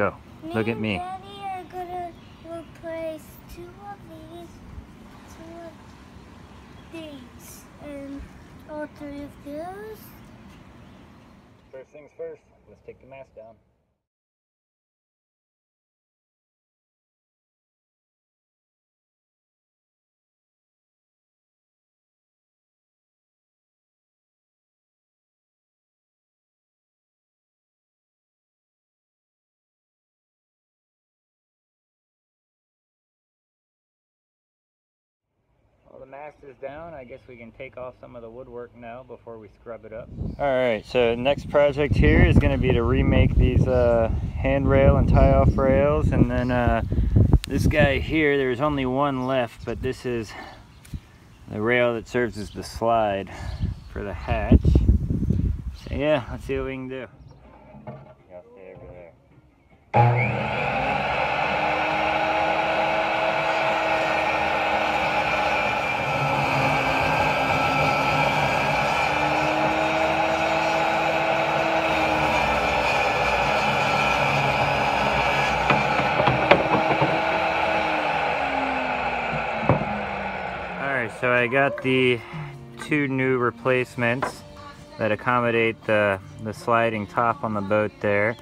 go. Look at me. Daddy are gonna replace two of these, and all three of those. First things first, let's take the mast down. Well, the mast is down. I guess we can take off some of the woodwork now before we scrub it up. Alright, so next project here is going to be to remake these handrail and tie-off rails, and then this guy here, there's only one left, but this is the rail that serves as the slide for the hatch. So yeah, let's see what we can do. I'll stay over there. So I got the two new replacements that accommodate the sliding top on the boat there.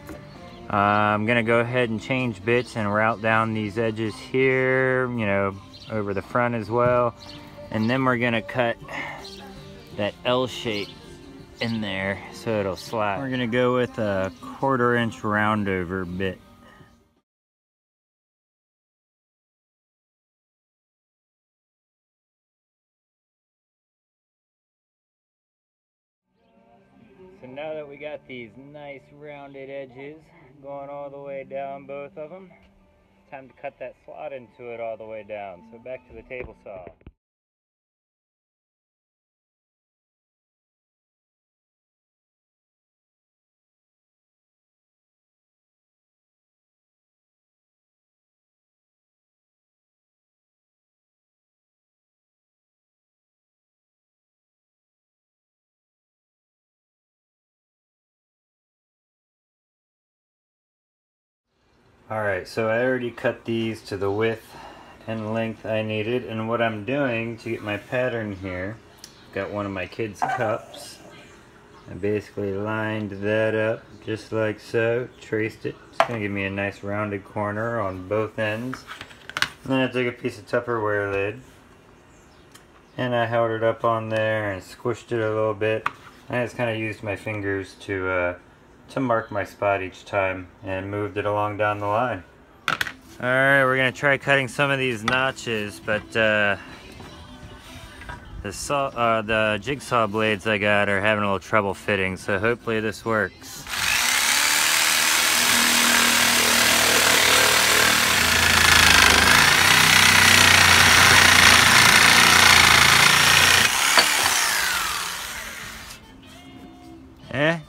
I'm gonna go ahead and change bits and route down these edges here, you know, over the front as well. And then we're gonna cut that L shape in there so it'll slide. We're gonna go with a 1/4 inch roundover bit. So now that we got these nice rounded edges going all the way down, both of them, it's time to cut that slot into it all the way down. So back to the table saw. Alright, so I already cut these to the width and length I needed, and what I'm doing to get my pattern here, got one of my kids' cups. I basically lined that up just like so, traced it. It's going to give me a nice rounded corner on both ends. And then I took a piece of Tupperware lid and I held it up on there and squished it a little bit. I just kind of used my fingers to mark my spot each time and moved it along down the line. Alright, we're going to try cutting some of these notches, but the jigsaw blades I got are having a little trouble fitting, so hopefully this works.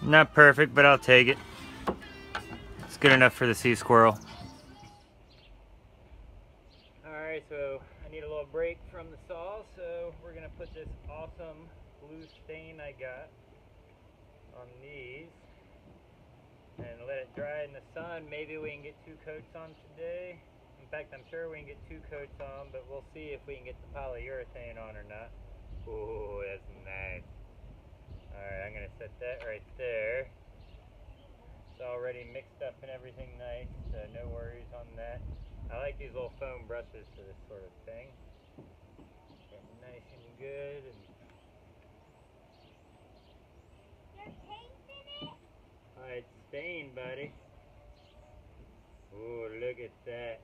Not perfect, but I'll take it. It's good enough for the sea squirrel. Alright, so I need a little break from the saw, so we're going to put this awesome blue stain I got on these and let it dry in the sun. Maybe we can get 2 coats on today. In fact, I'm sure we can get 2 coats on, but we'll see if we can get the polyurethane on or not. Ooh, that's nice. Alright, I'm going to set that right there. It's already mixed up and everything nice, so no worries on that. I like these little foam brushes for this sort of thing. Get nice and good. You're painting it? Oh, it's stained, buddy. Ooh, look at that.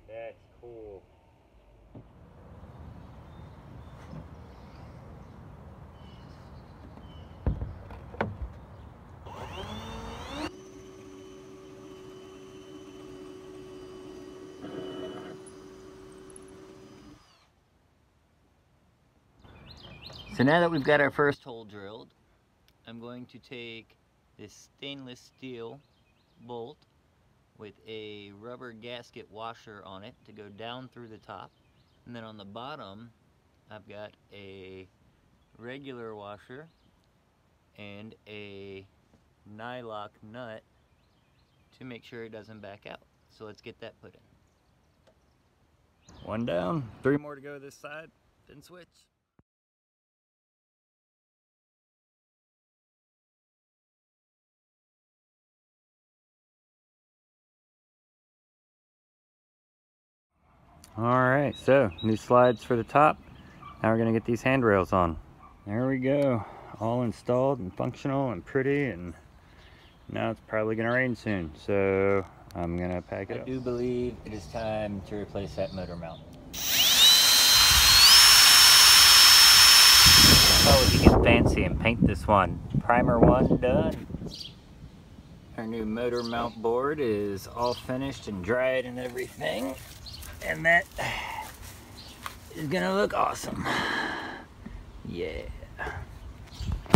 That's cool. So now that we've got our first hole drilled, I'm going to take this stainless steel bolt with a rubber gasket washer on it to go down through the top. And then on the bottom, I've got a regular washer and a nylock nut to make sure it doesn't back out. So let's get that put in. One down, 3 more to go this side, then switch. Alright, so new slides for the top. Now we're gonna get these handrails on. There we go, all installed and functional and pretty, and now it's probably gonna rain soon, so I'm gonna pack it up. I do believe it is time to replace that motor mount. Oh, we can get fancy and paint this one. Primer 1 done. Our new motor mount board is all finished and dried and everything. And that is gonna look awesome. Yeah.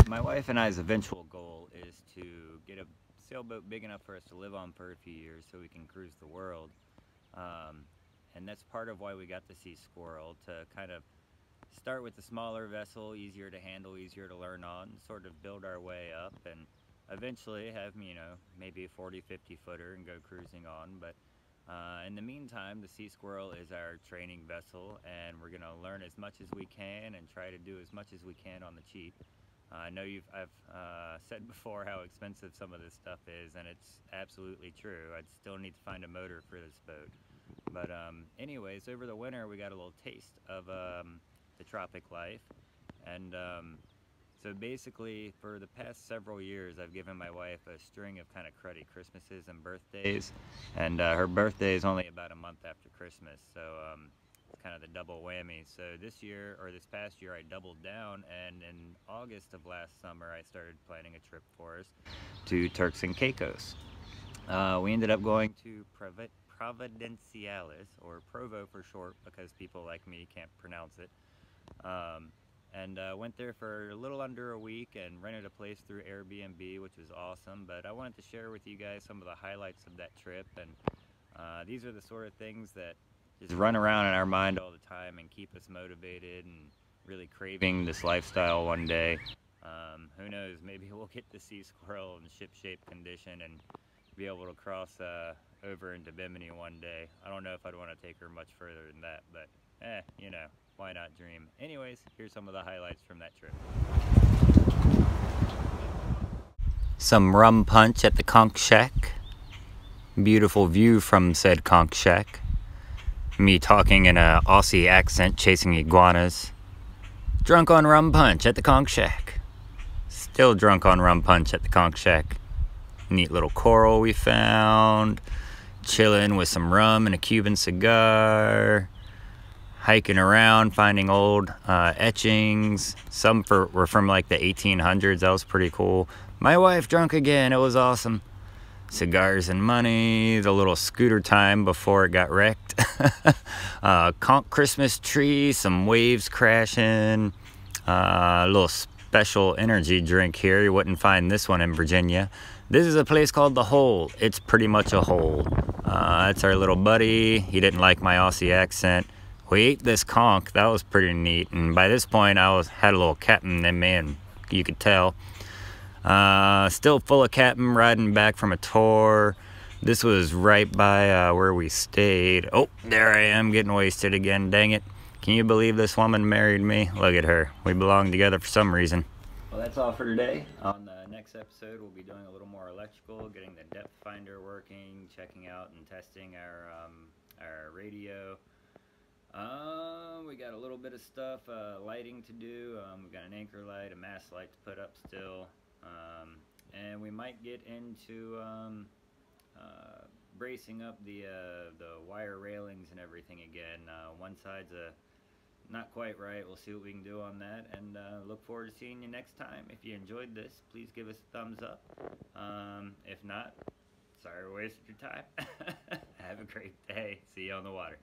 My wife and I's eventual goal is to get a sailboat big enough for us to live on for a few years so we can cruise the world. And that's part of why we got the Sea Squirrel, to kind of start with a smaller vessel, easier to handle, easier to learn on, sort of build our way up, and eventually have, you know, maybe a 40-50 footer and go cruising on. But in the meantime, the Sea Squirrel is our training vessel, and we're gonna learn as much as we can and try to do as much as we can on the cheap. I know I've said before how expensive some of this stuff is, and it's absolutely true. I'd still need to find a motor for this boat. But anyways, over the winter we got a little taste of the tropic life, and so basically for the past several years I've given my wife a string of kind of cruddy Christmases and birthdays, and her birthday is only about a month after Christmas, so it's kind of the double whammy. So this year, or this past year, I doubled down, and in August of last summer I started planning a trip for us to Turks and Caicos. We ended up going to Providenciales, or Provo for short, because people like me can't pronounce it. And went there for a little under a week and rented a place through Airbnb, which was awesome. But I wanted to share with you guys some of the highlights of that trip, and these are the sort of things that just run around in our mind all the time and keep us motivated and really craving this lifestyle one day. Who knows, maybe we'll get the Sea Squirrel in ship-shape condition and be able to cross over into Bimini one day. I don't know if I'd want to take her much further than that, but you know, why not dream? Anyways, here's some of the highlights from that trip. Some rum punch at the conch shack. Beautiful view from said conch shack. Me talking in a Aussie accent chasing iguanas. Drunk on rum punch at the conch shack. Still drunk on rum punch at the conch shack. Neat little coral we found. Chilling with some rum and a Cuban cigar. Hiking around, finding old etchings. Some were from like the 1800s. That was pretty cool. My wife drunk again. It was awesome. Cigars and money. The little scooter time before it got wrecked. Conch Christmas tree. Some waves crashing. A little special energy drink here. You wouldn't find this one in Virginia. This is a place called The Hole. It's pretty much a hole. That's our little buddy. He didn't like my Aussie accent. We ate this conch. That was pretty neat. And by this point, had a little captain in me, and you could tell. Still full of captain, riding back from a tour. This was right by where we stayed. Oh, there I am, getting wasted again. Dang it. Can you believe this woman married me? Look at her. We belong together for some reason. Well, that's all for today. On the next episode, we'll be doing a little more electrical, getting the depth finder working, checking out and testing our radio. We got a little bit of stuff, lighting to do. We've got an anchor light, a mast light to put up still. And we might get into bracing up the wire railings and everything again. One side's not quite right. We'll see what we can do on that, and look forward to seeing you next time. If you enjoyed this, please give us a thumbs up. If not, sorry we wasted your time. Have a great day. See you on the water.